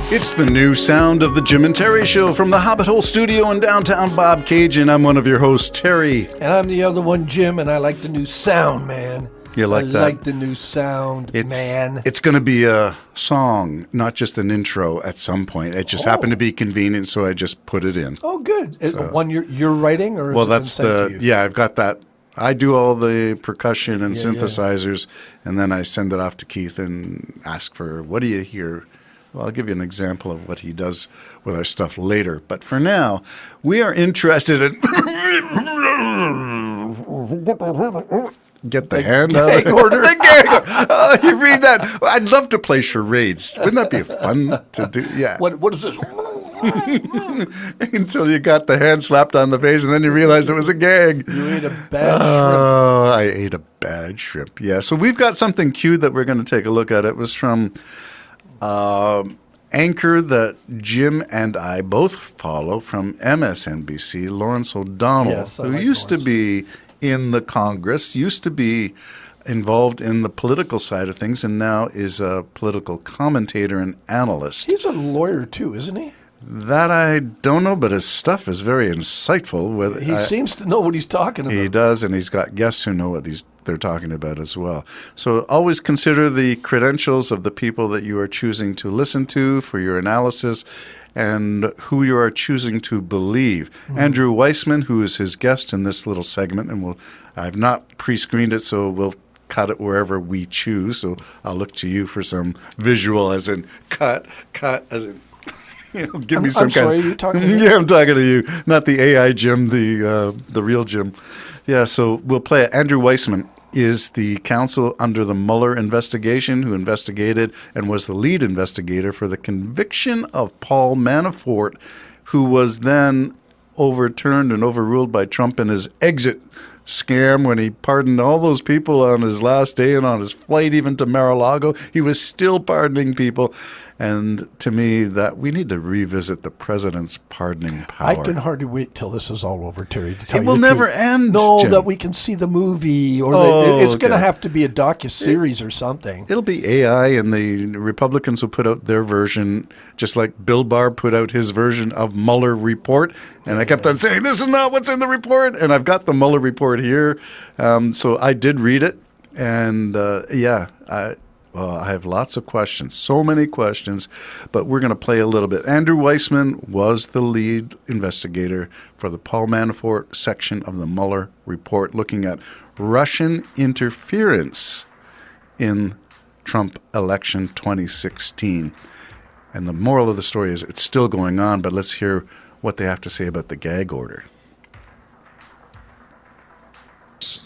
It's the new sound of the Jim and Terry Show from the Hobbit Hole Studio in downtown Bobcaygeon. I'm one of your hosts, Terry. And I'm the other one, Jim, and I like the new sound, man. You like that? I like the new sound, man. It's going to be a song, not just an intro at some point. It just happened to be convenient, so I just put it in. Oh, good. One you're writing, or well, is it been sent to you? Yeah, I've got that. I do all the percussion and synthesizers, and then I send it off to Keith and ask for, what do you hear? Well, I'll give you an example of what he does with our stuff later. But for now, we are interested in... Get the hand out of gag order. The gag order. Oh, you read that? I'd love to play charades. Wouldn't that be fun to do? Yeah. What is this? Until you got the hand slapped on the face, and then you realized it was a gag. You ate a bad shrimp. Oh, I ate a bad shrimp. Yeah. So we've got something queued that we're going to take a look at. It was from anchor that Jim and I both follow from MSNBC, Lawrence O'Donnell, Yes, who like used to Lawrence. be in the Congress, used to be involved in the political side of things, and now is a political commentator and analyst. He's a lawyer, too, isn't he? That I don't know, but his stuff is very insightful. He seems to know what he's talking about. He does, and he's got guests who know what they're talking about as well. So always consider the credentials of the people that you are choosing to listen to for your analysis and who you are choosing to believe. Mm-hmm. Andrew Weissman, who is his guest in this little segment, and I've not pre-screened it, so we'll cut it wherever we choose. So I'll look to you for some visual, as in cut, as in... give me some I'm sorry, you talking to me? Yeah, I'm talking to you, not the AI Jim, the real Jim. Yeah, so we'll play it. Andrew Weissman is the counsel under the Mueller investigation who investigated and was the lead investigator for the conviction of Paul Manafort, who was then overturned and overruled by Trump in his exit scam when he pardoned all those people on his last day and on his flight even to Mar-a-Lago. He was still pardoning people. And to me, that we need to revisit the president's pardoning power. I can hardly wait till this is all over, Terry. To tell It you will the never truth. end, No, Jim. that we can see the movie, or it's going to okay. have to be a docu-series or something. It'll be AI, and the Republicans will put out their version, just like Bill Barr put out his version of Mueller report. And I kept on saying, this is not what's in the report. And I've got the Mueller report here. So I did read it. And I have lots of questions, so many questions, but we're going to play a little bit. Andrew Weissman was the lead investigator for the Paul Manafort section of the Mueller report, looking at Russian interference in Trump election 2016. And the moral of the story is it's still going on, but let's hear what they have to say about the gag order.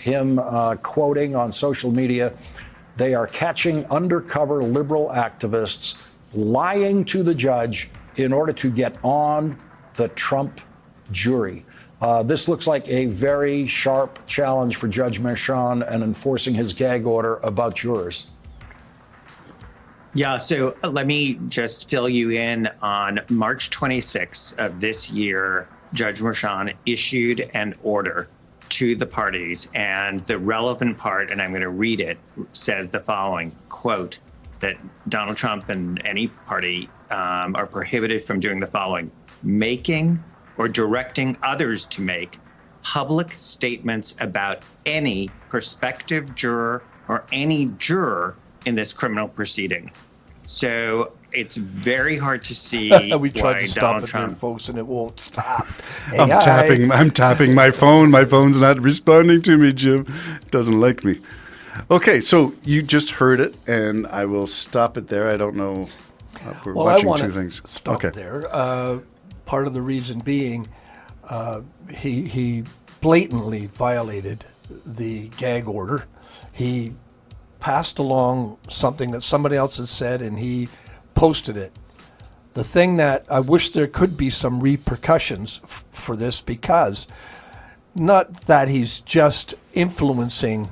Him quoting on social media, they are catching undercover liberal activists lying to the judge in order to get on the Trump jury. This looks like a very sharp challenge for Judge Merchan and enforcing his gag order about jurors. Yeah, so let me just fill you in on March 26th of this year. Judge Merchan issued an order to the parties, and the relevant part, and I'm going to read it, says the following, quote, that Donald Trump and any party are prohibited from doing the following: making or directing others to make public statements about any prospective juror or any juror in this criminal proceeding. So it's very hard to see We tried why to stop Donald it there, Trump... folks, and it won't stop. I'm tapping my phone. My phone's not responding to me, Jim. It doesn't like me. Okay, so you just heard it, and I will stop it there. I don't know. We're watching I want two to things. stop there. Part of the reason being he blatantly violated the gag order. He passed along something that somebody else had said, and he posted it. The thing that I wish there could be some repercussions for this, because not that he's just influencing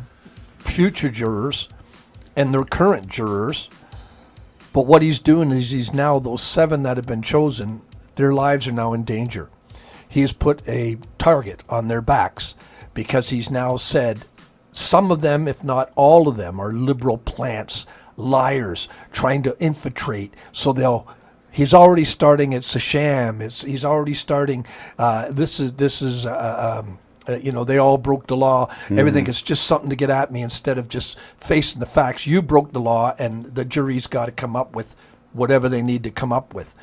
future jurors and their current jurors, but what he's doing is he's now, those 7 that have been chosen, their lives are now in danger. He's put a target on their backs because he's now said some of them, if not all of them, are liberal plants, liars, trying to infiltrate so He's already starting. It's a sham. He's already starting. This is they all broke the law. Everything is just something to get at me instead of just facing the facts. You broke the law, and the jury's got to come up with whatever they need to come up with.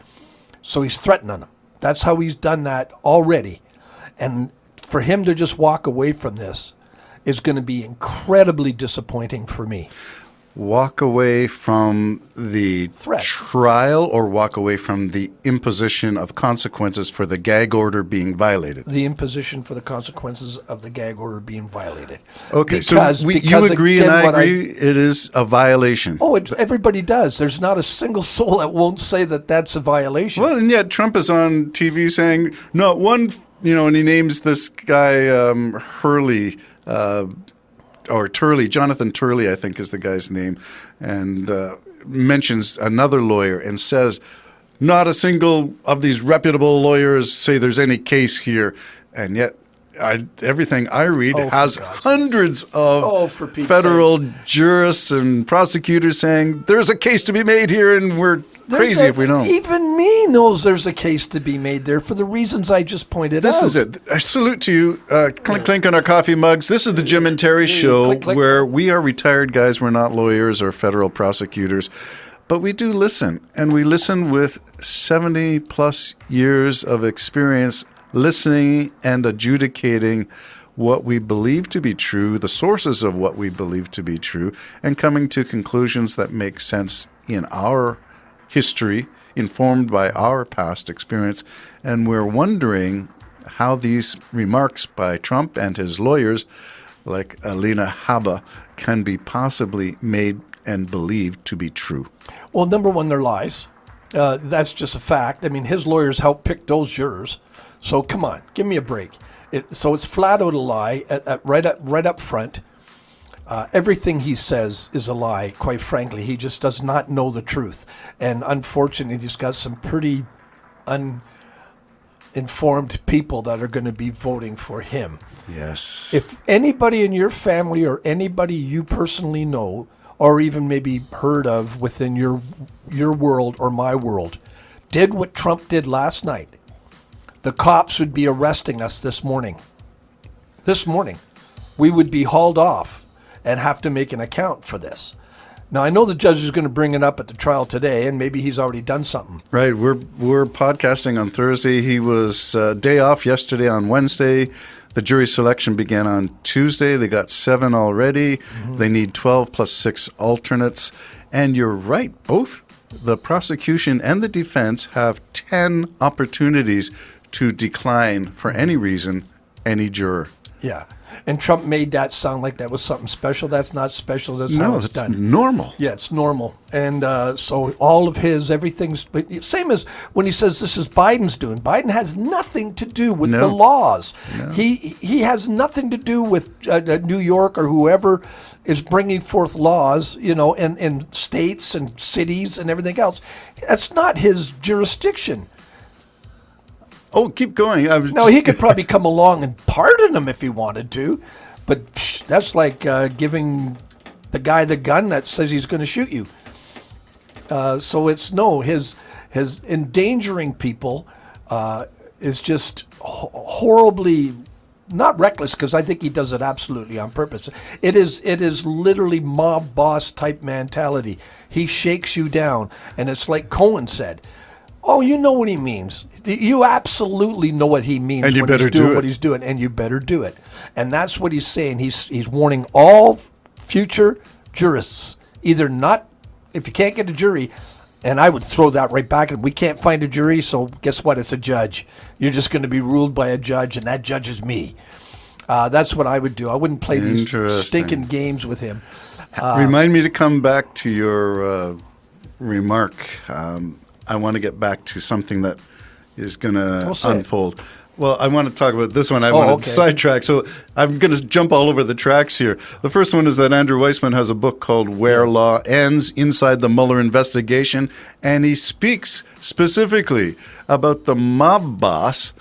So he's threatening them. That's how he's done that already. And for him to just walk away from this is going to be incredibly disappointing for me. Walk away from the Threat. trial or walk away from the imposition of consequences for the gag order being violated? The imposition for the consequences of the gag order being violated. Okay, Because- so you because agree again, and I what agree it is a violation. Oh, everybody does. There's not a single soul that won't say that that's a violation. Well, and yet Trump is on TV saying, not one, and he names this guy Hurley, or Turley, Jonathan Turley, I think is the guy's name, and mentions another lawyer and says, not a single of these reputable lawyers say there's any case here. And yet everything I read Oh, for has God's sakes. hundreds Oh, of for Pete's federal sakes. jurists and prosecutors saying there's a case to be made here and we're crazy if we don't. Even me knows there's a case to be made there for the reasons I just pointed out. This is it. I salute to you. Clink, clink on our coffee mugs. This is the Jim and Terry show Click, click. where we are retired guys. We're not lawyers or federal prosecutors, but we do listen. And we listen with 70 plus years of experience listening and adjudicating what we believe to be true, the sources of what we believe to be true, and coming to conclusions that make sense in our history, informed by our past experience. And we're wondering how these remarks by Trump and his lawyers, like Alina Habba, can be possibly made and believed to be true. Well, number one, they're lies. That's just a fact. I mean, his lawyers helped pick those jurors. So come on, give me a break. So it's flat out a lie right up front. Everything he says is a lie, quite frankly. He just does not know the truth. And unfortunately, he's got some pretty uninformed people that are going to be voting for him. Yes. If anybody in your family or anybody you personally know, or even maybe heard of within your world or my world, did what Trump did last night, the cops would be arresting us this morning. This morning. We would be hauled off and have to make an account for this. Now, I know the judge is going to bring it up at the trial today, and maybe he's already done something. Right. We're podcasting on Thursday. He was day off yesterday on Wednesday. The jury selection began on Tuesday. They got 7 already. Mm-hmm. They need 12 plus 6 alternates. And you're right. Both the prosecution and the defense have 10 opportunities to decline for any reason any juror. Yeah. And Trump made that sound like that was something special. That's not special. That's how No, it's that's done. normal. Yeah, it's normal. And so all of his, everything's, same as when he says this is Biden's doing. Biden has nothing to do with the laws. No. He has nothing to do with New York or whoever is bringing forth laws, and states and cities and everything else. That's not his jurisdiction. Oh, keep going. No, he could probably come along and pardon him if he wanted to, but that's like giving the guy the gun that says he's going to shoot you. So it's his endangering people is just horribly, not reckless, because I think he does it absolutely on purpose. It is literally mob boss type mentality. He shakes you down, and it's like Cohen said. Oh, you know what he means. You absolutely know what he means and you when better he's doing do what it. he's doing, and you better do it. And that's what he's saying. He's warning all future jurists, either not, if you can't get a jury, and I would throw that right back at him. We can't find a jury, so guess what? It's a judge. You're just going to be ruled by a judge, and that judge is me. That's what I would do. I wouldn't play these stinking games with him. Remind me to come back to your remark. I want to get back to something that is going to unfold. Well, I want to talk about this one. I want to sidetrack. So I'm going to jump all over the tracks here. The first one is that Andrew Weissman has a book called Where Law Ends, Inside the Mueller Investigation. And he speaks specifically about the mob boss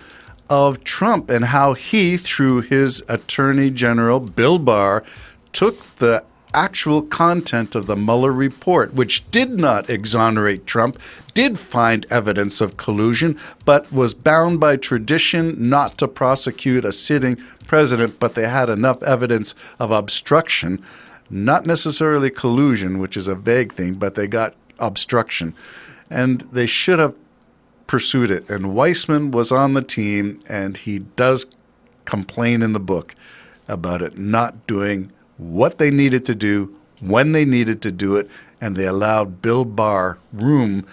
of Trump and how he, through his Attorney General, Bill Barr, took the actual content of the Mueller report, which did not exonerate Trump, did find evidence of collusion, but was bound by tradition not to prosecute a sitting president, but they had enough evidence of obstruction, not necessarily collusion, which is a vague thing, but they got obstruction. And they should have pursued it. And Weissman was on the team, and he does complain in the book about it not doing what they needed to do when they needed to do it, and they allowed Bill Barr room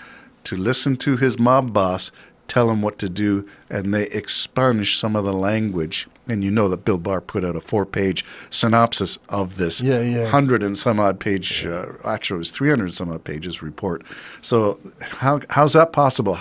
to listen to his mob boss tell him what to do, and they expunged some of the language. And you know that Bill Barr put out a 4-page synopsis of this 100 and some odd page, actually it was 300 and some odd pages report. So how's that possible?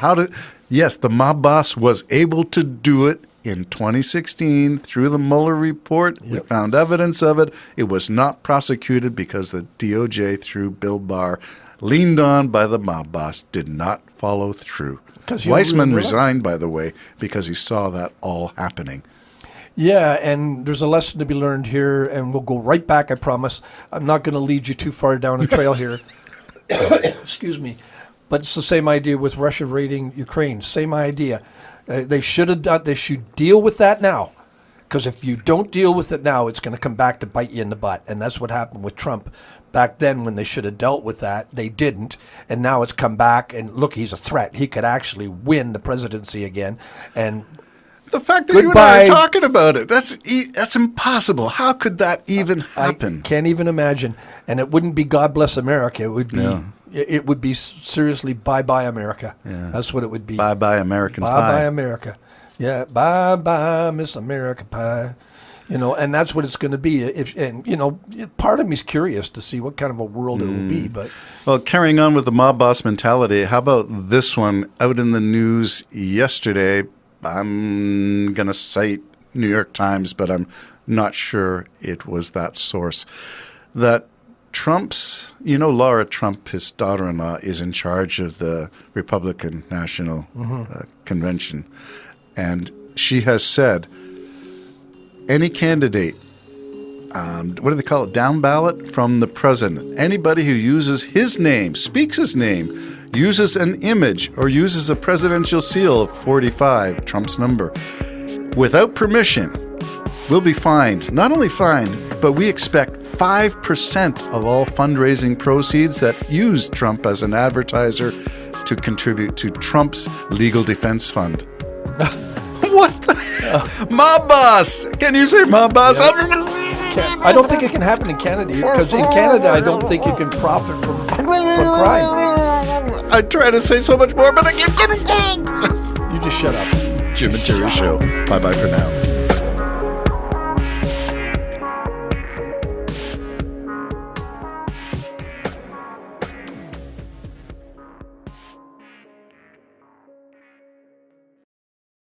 Yes, the mob boss was able to do it in 2016 through the Mueller report. We found evidence of it. It was not prosecuted because the DOJ, through Bill Barr, leaned on by the mob boss, did not follow through. Weissman resigned, by the way, because he saw that all happening. Yeah, and there's a lesson to be learned here, and we'll go right back, I promise. I'm not going to lead you too far down a trail here. Excuse me. But it's the same idea with Russia raiding Ukraine. Same idea. They should have done. They should deal with that now, because if you don't deal with it now, it's going to come back to bite you in the butt, and that's what happened with Trump. Back then, when they should have dealt with that, they didn't, and now it's come back. And look, he's a threat. He could actually win the presidency again. And the fact that you and I are talking about it, that's impossible. How could that even happen? I can't even imagine. And it wouldn't be God bless America. It would be it would be seriously bye-bye America. Yeah. That's what it would be. Bye-bye American Pie. Bye-bye America. Yeah, bye-bye Miss America Pie. You know, and that's what it's going to be. Part of me's curious to see what kind of a world it will be. But well, carrying on with the mob boss mentality, how about this one out in the news yesterday? I'm going to cite New York Times, but I'm not sure it was that source. That Trump's, Laura Trump, his daughter-in-law, is in charge of the Republican National Convention. And she has said, any candidate, what do they call it, down ballot from the president, anybody who uses his name, speaks his name, uses an image, or uses a presidential seal of 45, Trump's number, without permission, will be fined. Not only fined, but we expect 5% of all fundraising proceeds that use Trump as an advertiser to contribute to Trump's legal defense fund. What the? Mob boss! Can you say mob boss? I don't think it can happen in Canada, because in Canada I don't think you can profit from crime. I try to say so much more, but I keep getting You just shut up. Jim and Terry Show. Bye-bye for now.